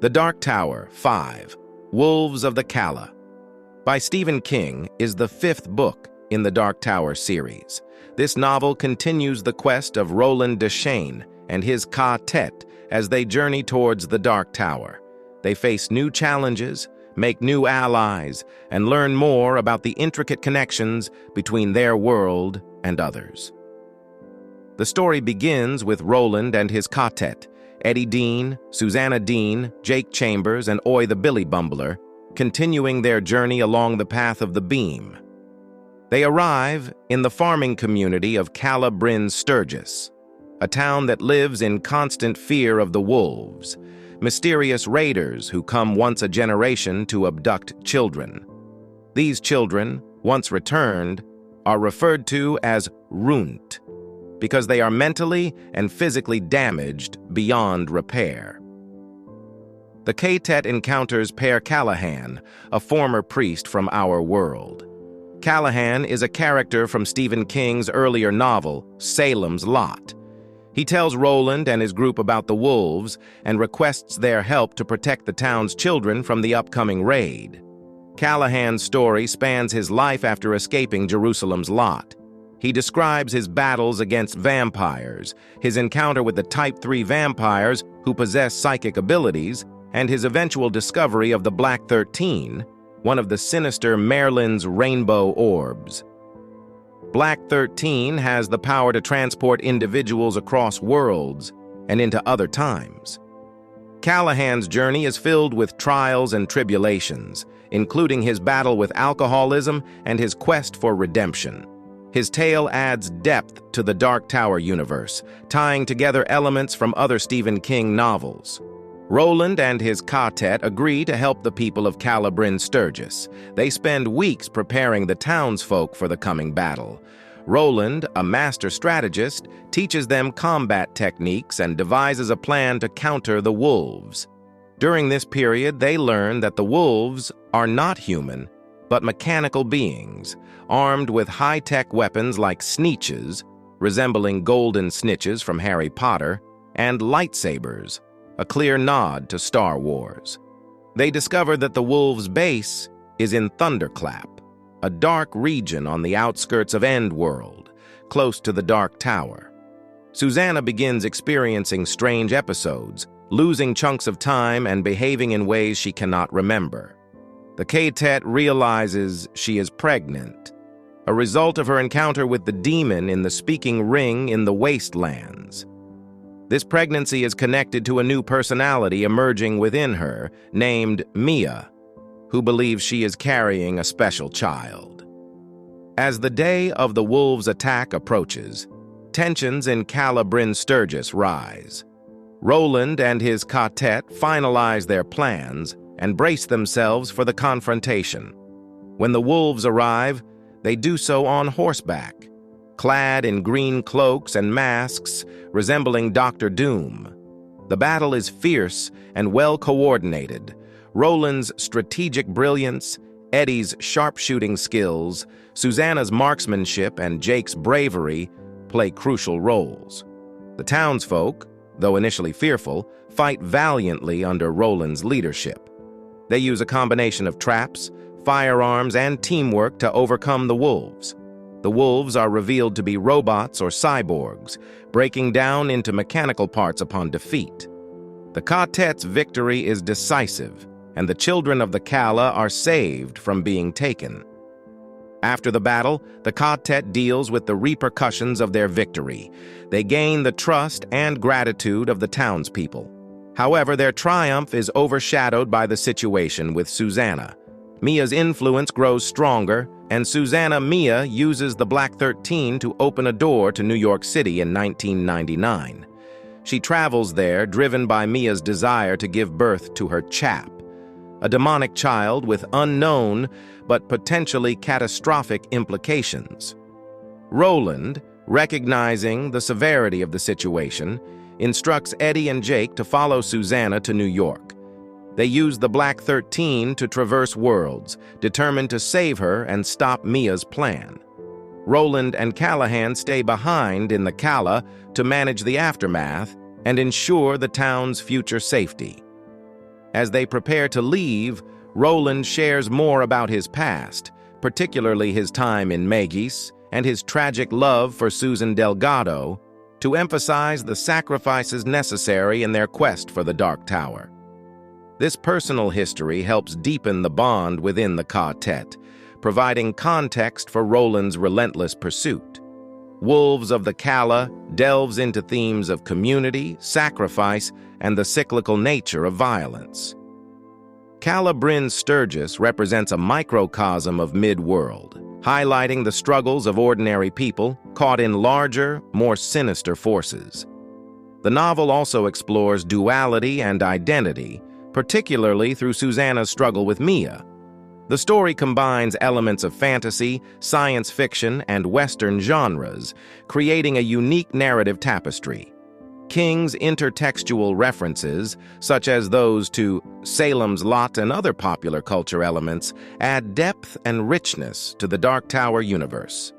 The Dark Tower 5, Wolves of the Calla, by Stephen King, is the fifth book in the Dark Tower series. This novel continues the quest of Roland Deschain and his Ka-Tet as they journey towards the Dark Tower. They face new challenges, make new allies, and learn more about the intricate connections between their world and others. The story begins with Roland and his Ka-Tet, Eddie Dean, Susannah Dean, Jake Chambers, and Oi the Billy Bumbler, continuing their journey along the path of the beam. They arrive in the farming community of Calla Bryn Sturgis, a town that lives in constant fear of the wolves, mysterious raiders who come once a generation to abduct children. These children, once returned, are referred to as runt, because they are mentally and physically damaged beyond repair. The Ka-Tet encounters Père Callahan, a former priest from our world. Callahan is a character from Stephen King's earlier novel, Salem's Lot. He tells Roland and his group about the wolves and requests their help to protect the town's children from the upcoming raid. Callahan's story spans his life after escaping Jerusalem's Lot. He describes his battles against vampires, his encounter with the Type 3 vampires who possess psychic abilities, and his eventual discovery of the Black 13, one of the sinister Merlin's rainbow orbs. Black 13 has the power to transport individuals across worlds and into other times. Callahan's journey is filled with trials and tribulations, including his battle with alcoholism and his quest for redemption. His tale adds depth to the Dark Tower universe, tying together elements from other Stephen King novels. Roland and his Ka-Tet agree to help the people of Calla Bryn Sturgis. They spend weeks preparing the townsfolk for the coming battle. Roland, a master strategist, teaches them combat techniques and devises a plan to counter the wolves. During this period, they learn that the wolves are not human, but mechanical beings, armed with high-tech weapons like snatches, resembling golden snitches from Harry Potter, and lightsabers, a clear nod to Star Wars. They discover that the wolves' base is in Thunderclap, a dark region on the outskirts of Endworld, close to the Dark Tower. Susannah begins experiencing strange episodes, losing chunks of time and behaving in ways she cannot remember. The Ka-Tet realizes she is pregnant, a result of her encounter with the demon in the speaking ring in the Wastelands. This pregnancy is connected to a new personality emerging within her, named Mia, who believes she is carrying a special child. As the day of the wolves' attack approaches, tensions in Calla Bryn Sturgis rise. Roland and his Ka-Tet finalize their plans and brace themselves for the confrontation. When the wolves arrive, they do so on horseback, clad in green cloaks and masks resembling Dr. Doom. The battle is fierce and well-coordinated. Roland's strategic brilliance, Eddie's sharpshooting skills, Susannah's marksmanship, and Jake's bravery play crucial roles. The townsfolk, though initially fearful, fight valiantly under Roland's leadership. They use a combination of traps, firearms, and teamwork to overcome the wolves. The wolves are revealed to be robots or cyborgs, breaking down into mechanical parts upon defeat. The Ka-Tet's victory is decisive, and the children of the Calla are saved from being taken. After the battle, the Ka-Tet deals with the repercussions of their victory. They gain the trust and gratitude of the townspeople. However, their triumph is overshadowed by the situation with Susannah. Mia's influence grows stronger, and Susannah Mia uses the Black 13 to open a door to New York City in 1999. She travels there, driven by Mia's desire to give birth to her chap, a demonic child with unknown but potentially catastrophic implications. Roland, recognizing the severity of the situation, instructs Eddie and Jake to follow Susannah to New York. They use the Black 13 to traverse worlds, determined to save her and stop Mia's plan. Roland and Callahan stay behind in the Calla to manage the aftermath and ensure the town's future safety. As they prepare to leave, Roland shares more about his past, particularly his time in Megis and his tragic love for Susan Delgado, to emphasize the sacrifices necessary in their quest for the Dark Tower. This personal history helps deepen the bond within the Ka-Tet, providing context for Roland's relentless pursuit. Wolves of the Calla delves into themes of community, sacrifice, and the cyclical nature of violence. Calla Bryn Sturgis represents a microcosm of mid-world, highlighting the struggles of ordinary people caught in larger, more sinister forces. The novel also explores duality and identity, particularly through Susannah's struggle with Mia. The story combines elements of fantasy, science fiction, and Western genres, creating a unique narrative tapestry. King's intertextual references, such as those to Salem's Lot and other popular culture elements, add depth and richness to the Dark Tower universe.